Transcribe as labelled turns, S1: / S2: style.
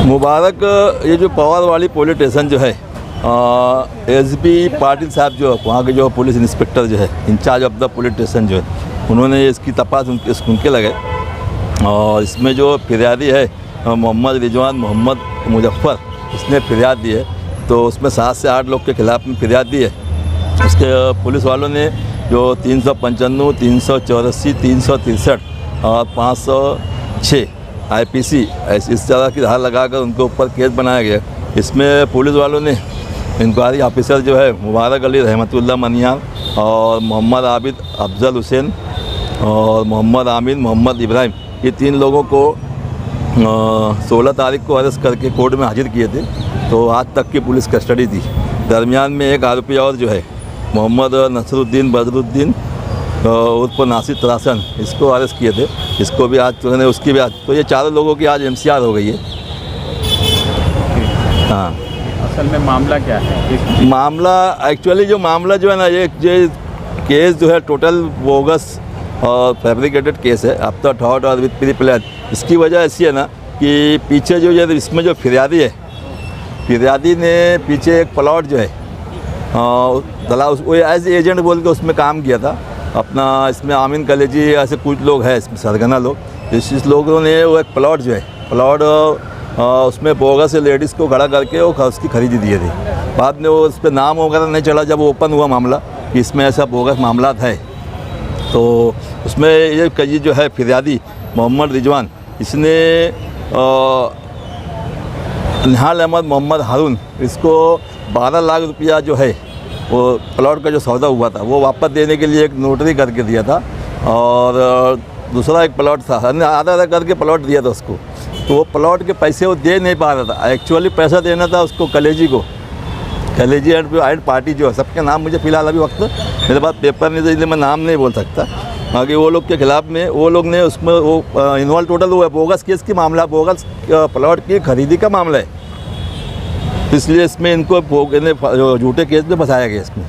S1: मुबारक ये जो पवार वाली पुलिस स्टेशन जो है एसपी पाटिल साहब जो वहाँ के जो पुलिस इंस्पेक्टर जो है in charge of the police station जो है उन्होंने इसकी तपास उनके लगे और इसमें जो फिरियादी है मोहम्मद रिजवान मोहम्मद मुजफ्फर इसने फिरियाद दी है। तो उसमें 7 से 8 लोग के खिलाफ में फिरियाद दी है। उसके पुलिस वालों ने जो 395, 384, 363 और 506 IPC इस तरह की धारा लगाकर उनके ऊपर केस बनाया गया। इसमें पुलिस वालों ने इंक्वायरी ऑफिसर जो है मुबारक अली रहमतुल्लाह मनियार और मोहम्मद आबिद अफजल हुसैन और मोहम्मद आमिन मोहम्मद इब्राहिम ये 3 लोगों को 16 तारीख को अरेस्ट करके कोर्ट में हाजिर किए थे। तो आज तक की पुलिस कस्टडी थी। दरमियान में एक आरोपी और जो है मोहम्मद नसरुद्दीन बदरुद्दीन उर्फ नासिर तरासन इसको अरेस्ट किए थे। इसको भी आज तुरंत उसकी भी आज तो ये 4 लोगों की आज MCR हो गई है। हाँ,
S2: असल में मामला क्या है?
S1: मामला एक्चुअली जो मामला जो है ना ये केस जो है टोटल बोगस और फैब्रिकेटेड केस है अब तो थॉट और विद प्री प्लान। इसकी वजह ऐसी है ना कि पीछे जो ये इसमें जो फिरियादी है फिरियादी ने पीछे एक प्लॉट जो है वो एज एजेंट बोल के उसमें काम किया था अपना। इसमें आमिन कलेजी ऐसे कुछ लोग हैं इसमें सरगना लोग जिस लोगों ने वो एक प्लॉट जो है प्लॉट उसमें बोगस से लेडीज़ को खड़ा करके वो उसकी खरीदी दिए थे। बाद में वो उस पर नाम वगैरह नहीं चला जब ओपन हुआ मामला कि इसमें ऐसा बोगस मामला है। तो उसमें ये कई जो है फिरियादी मोहम्मद रिजवान इसने निहाल अहमद मोहम्मद हारून इसको 12 लाख रुपया जो है वो प्लॉट का जो सौदा हुआ था वो वापस देने के लिए एक नोटरी करके दिया था और दूसरा एक प्लॉट था आधा करके प्लॉट दिया था उसको। तो वो प्लॉट के पैसे वो दे नहीं पा रहा था। एक्चुअली पैसा देना था उसको कलेजी को, कलेजी एंड पार्टी जो है सबके नाम मुझे फ़िलहाल अभी वक्त मेरे पास पेपर नहीं था इसलिए मैं नाम नहीं बोल सकता। बाकी वो लोग के खिलाफ़ में वो लोग ने उसमें वो इन्वॉल्व टोटल हुआ है बोगस केस की मामला बोगस प्लॉट की खरीदी का मामला है। इसलिए इसमें इनको झूठे केस में फंसाया गया इसमें।